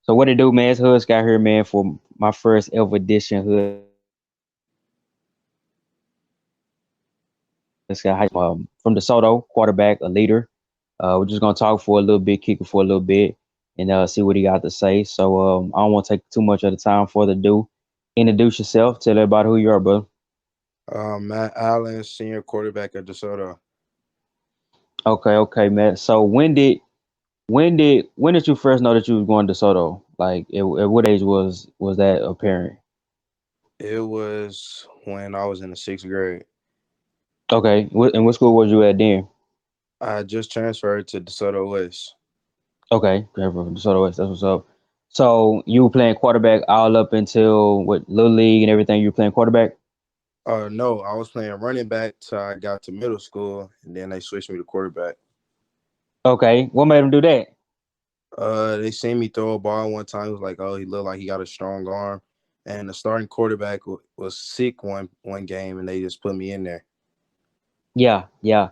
So what it do, man? It's Hood Sky here, man, for my first ever edition Hood Sky High School podcast. From DeSoto, quarterback, a leader. We're just gonna talk for a little bit, kick it for a little bit, and see what he got to say. So I don't want to take too much of the time. For the do, introduce yourself. Tell everybody who you are, bro. Matt Allen, senior quarterback at Desoto. Okay, okay, man. So when did you first know that you was going to DeSoto? Like, at what age was that apparent? It was when I was in the sixth grade. Okay, and what school was you at then? I just transferred to Desoto West. Okay, great for DeSoto West. That's what's up. So you were playing quarterback all up until what little league and everything. You were playing quarterback. No, I was playing running back till I got to middle school, and then they switched me to quarterback. Okay, what made him do that? They seen me throw a ball one time. It was like, oh, he looked like he got a strong arm, and the starting quarterback was sick one game, and they just put me in there. Yeah, yeah.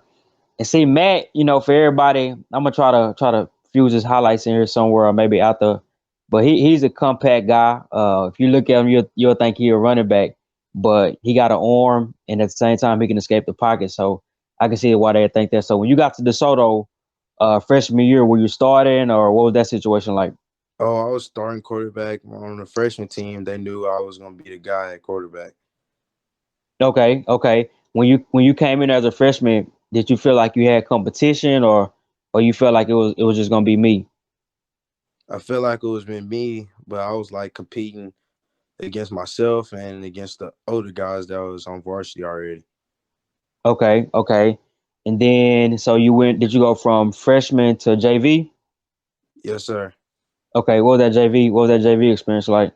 And see, Matt, for everybody, I'm gonna try to fuse his highlights in here somewhere, or maybe out the. But he's a compact guy. If you look at him, you'll think he's a running back, but he got an arm, and at the same time, he can escape the pocket. So I can see why they think that. So when you got to DeSoto, freshman year, were you starting, or what was that situation like? Oh, I was starting quarterback on the freshman team. They knew I was gonna be the guy at quarterback. Okay, okay. When you came in as a freshman, did you feel like you had competition, or you felt like it was just gonna be me? I feel like it was been me, but I was like competing against myself and against the older guys that was on varsity already. Okay, okay. And then so did you go from freshman to JV? Yes, sir. Okay, what was that JV experience like?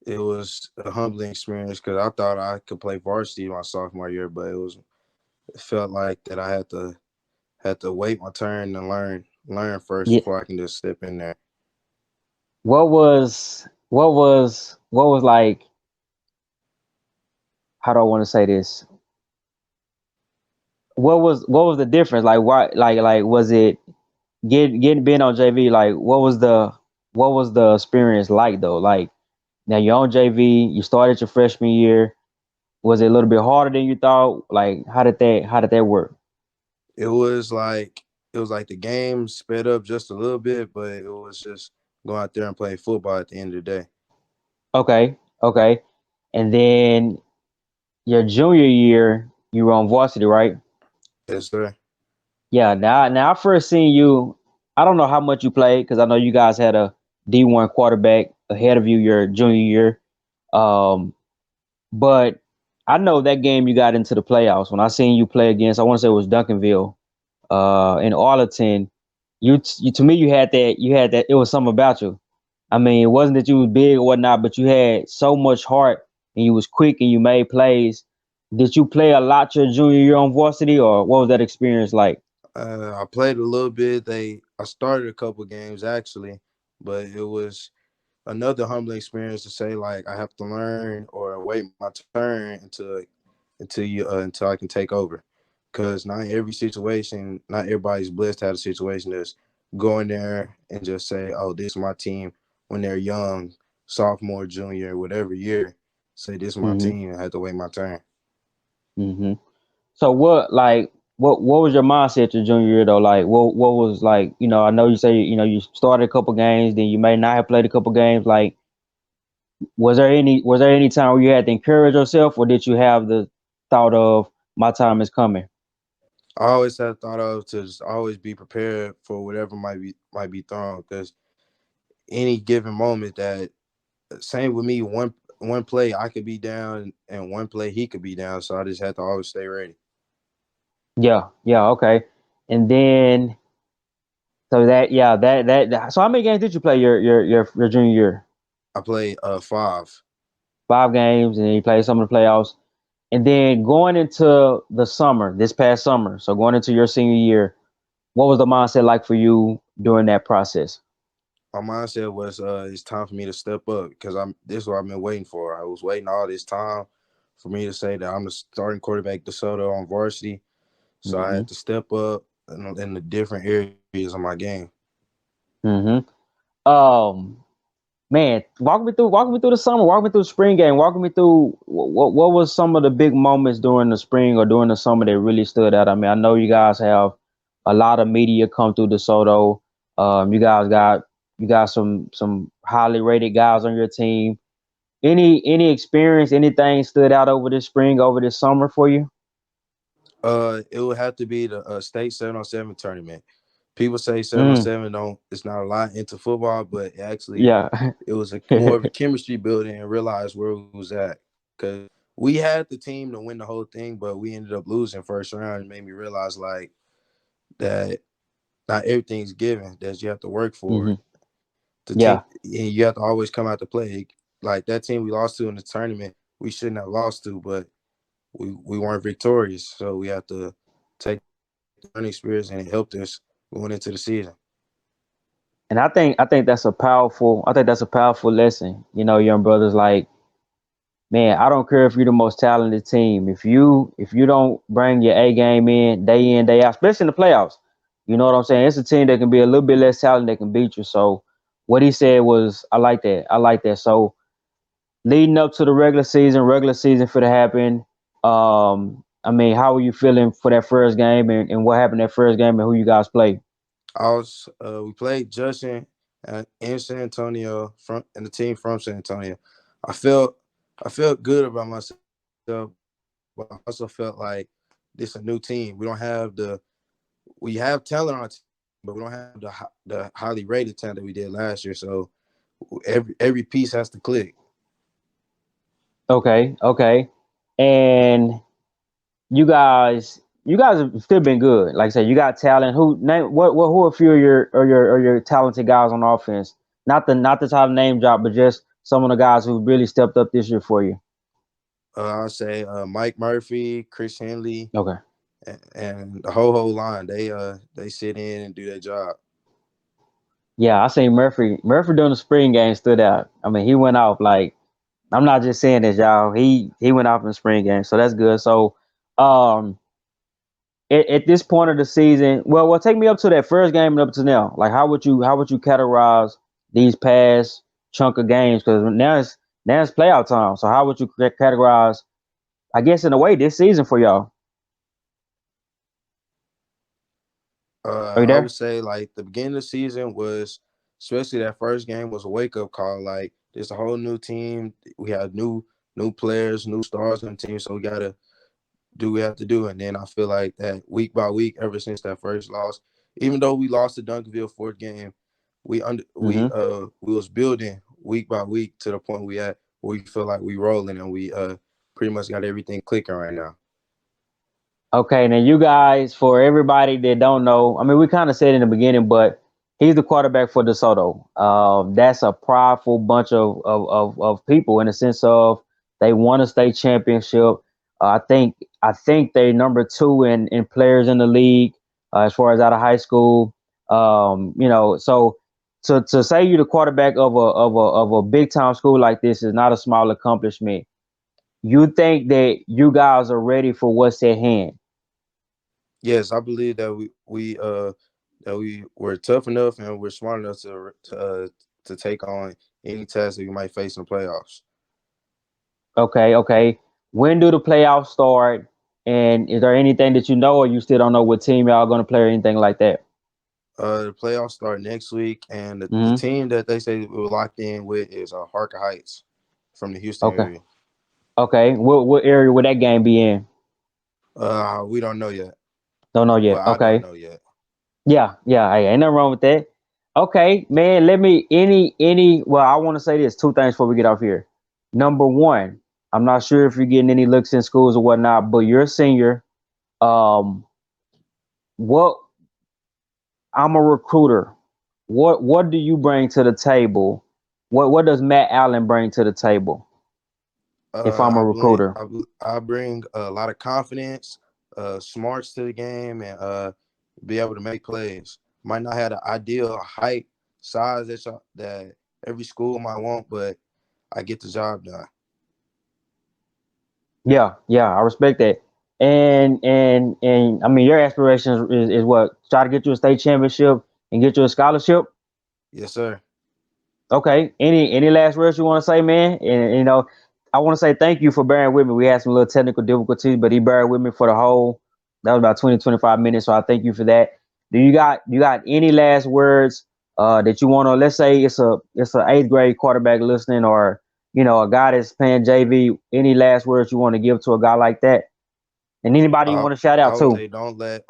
It was a humbling experience because I thought I could play varsity my sophomore year, but it felt like that I had to wait my turn and learn first Yeah. before I can just step in there. What was like, how do I want to say this? What was the difference? Like, why, like was it getting being on JV, like what was the experience like though? Like, now you're on JV, you started your freshman year. Was it a little bit harder than you thought? Like, how did that work? It was like the game sped up just a little bit, but it was just going out there and playing football at the end of the day. Okay, okay. And then your junior year, you were on varsity, right? Yes, sir. Yeah. Now I first seen you. I don't know how much you played because I know you guys had a D1 quarterback ahead of you your junior year. Um, but I know that game you got into the playoffs. When I seen you play against, I want to say it was Duncanville, in Arlington. You to me, you had that. It was something about you. I mean, it wasn't that you was big or whatnot, but you had so much heart and you was quick and you made plays. Did you play a lot your junior year on varsity, or what was that experience like? I played a little bit. I started a couple games actually, but it was another humbling experience to say like I have to learn or wait my turn until I can take over. Because not everybody's blessed to have a situation that's go in there and just say, "Oh, this is my team." When they're young, sophomore, junior, whatever year, say this is my Hmm. team. I had to wait my turn. Hmm. So what was your mindset your junior year though? Like, what was like, I know you say, you started a couple games, then you may not have played a couple games. Like, was there any time where you had to encourage yourself, or did you have the thought of my time is coming? I always had thought of to just always be prepared for whatever might be thrown because any given moment that same with me one play I could be down and one play he could be down, so I just had to always stay ready. Yeah, yeah, okay. And then so that yeah, so how many games did you play your junior year? I played 5. 5 games, and then you played some of the playoffs. And then going into the summer, this past summer, so going into your senior year, what was the mindset like for you during that process? My mindset was it's time for me to step up because I'm this is what I've been waiting for. I was waiting all this time for me to say that I'm the starting quarterback DeSoto on varsity. So I Hmm. had to step up in the different areas of my game. Hmm. Um, Man, walk me through the summer, walk me through the spring game, walk me through what was some of the big moments during the spring or during the summer that really stood out. I mean, I know you guys have a lot of media come through DeSoto. You guys got some highly rated guys on your team. Any experience, anything stood out over this spring, over this summer for you? It would have to be the state 7-on-7 tournament. People say seven on Mm, seven don't. It's not a lot into football, but actually, yeah. it was a more of a chemistry building and realize where we was at. Because we had the team to win the whole thing, but we ended up losing first round. And made me realize like that not everything's given. That you have to work for hmm it. The team, Yeah. and you have to always come out to play. Like that team we lost to in the tournament, we shouldn't have lost to, but we weren't victorious. So we have to take the learning experience, and it helped us going into the season. And I think that's a powerful lesson. You know, young brothers, like, man, I don't care if you're the most talented team. If you don't bring your A game in, day out, especially in the playoffs, you know what I'm saying? It's a team that can be a little bit less talented that can beat you. So what he said was, I like that. I like that. So leading up to the regular season for to happen. I mean, how were you feeling for that first game and what happened that first game and who you guys played? We played Justin in San Antonio from and the team from San Antonio. I felt I felt good about myself, but I also felt like this a new team. We have talent on our team, but we don't have the highly rated talent that we did last year. So every piece has to click. Okay, okay. And you guys have still been good. Like I said, you got talent. Who are a few of your talented guys on offense? Not the type of name drop, but just some of the guys who really stepped up this year for you. I'll say Mike Murphy, Chris Henley, Okay. and the whole line. They sit in and do their job. Yeah, I seen Murphy during the spring game stood out. I mean, he went off like I'm not just saying this, y'all. He went off in the spring game, so that's good. So um at this point of the season, well, take me up to that first game and up to now. Like, how would you categorize these past chunk of games? Because now it's playoff time. So how would you categorize? I guess in a way, this season for y'all. Are you I would there? say like the beginning of the season was, especially that first game, was a wake up call. Like there's a whole new team. We have new players, new stars on the team. So we gotta do what we have to do. And then I feel like that week by week, ever since that first loss, even though we lost to Duncanville fourth game, Mm-hmm. we was building week by week to the point we at where we feel like we rolling and we pretty much got everything clicking right now. Okay, now you guys, for everybody that don't know, I mean, we kind of said in the beginning, but he's the quarterback for DeSoto. That's a prideful bunch of people in the sense of they won a state championship. I think they number two in players in the league as far as out of high school. So to say you're the quarterback of a big time school like this is not a small accomplishment. You think that you guys are ready for what's at hand? Yes, I believe that we were tough enough and we're smart enough to take on any task that we might face in the playoffs. Okay, okay. When do the playoffs start? And is there anything that you know, or you still don't know what team y'all gonna play or anything like that? The playoffs start next week, and the Hmm. team that they say we were locked in with is Harker Heights from the Houston Okay, area. okay. What area would that game be in? We don't know yet. Don't know Well, yet. I don't Okay. know yet. Yeah, yeah. Hey, ain't nothing wrong with that. Okay, man. Let me any. Well, I want to say this two things before we get off here. Number one, I'm not sure if you're getting any looks in schools or whatnot, but you're a senior. Um, what I'm a recruiter. What do you bring to the table? What does Matt Allen bring to the table if I'm a recruiter? I bring a lot of confidence, smarts to the game, and be able to make plays. Might not have the ideal height, size that every school might want, but I get the job done. Yeah, yeah, I respect that. And I mean your aspirations is what? Try to get you a state championship and get you a scholarship? Yes, sir. Okay. Any last words you want to say, man? And you know, I want to say thank you for bearing with me. We had some little technical difficulties, but he bear with me for the whole. That was about 20-25 minutes. So I thank you for that. Do you got any last words that you want to? Let's say it's a eighth grade quarterback listening, or you know, a guy that's playing JV. Any last words you want to give to a guy like that, and anybody you I want to shout I out would to? say don't let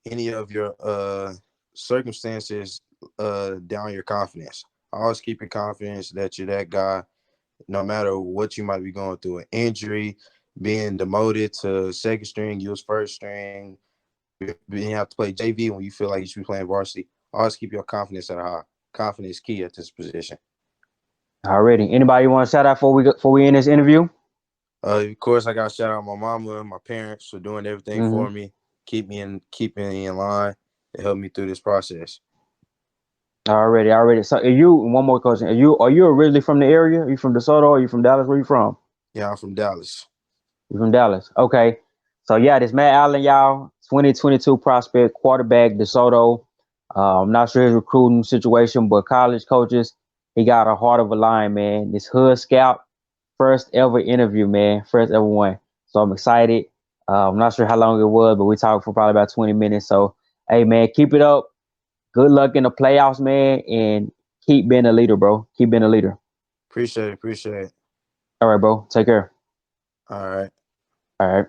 any of your circumstances down your confidence. Always keep your confidence that you're that guy, no matter what you might be going through, an injury, being demoted to second string, you was first string, being have to play JV when you feel like you should be playing varsity. Always keep your confidence at a high. Confidence is key at this position. Already. Anybody you want to shout out before we end this interview? Of course, I got to shout out my mama and my parents for doing everything Mm-hmm. for me, keeping me in line to help me through this process. Already. So, one more question. Are you originally from the area? Are you from DeSoto? Or are you from Dallas? Where you from? Yeah, I'm from Dallas. You from Dallas? Okay. So yeah, this Matt Allen, y'all, 2022 prospect quarterback, DeSoto. I'm not sure his recruiting situation, but college coaches, he got a heart of a lion, man. This Hood Scout, first ever interview, man, first ever one. So I'm excited. I'm not sure how long it was, but we talked for probably about 20 minutes. So, hey, man, keep it up. Good luck in the playoffs, man, and keep being a leader, bro. Keep being a leader. Appreciate it. All right, bro. Take care. All right. All right.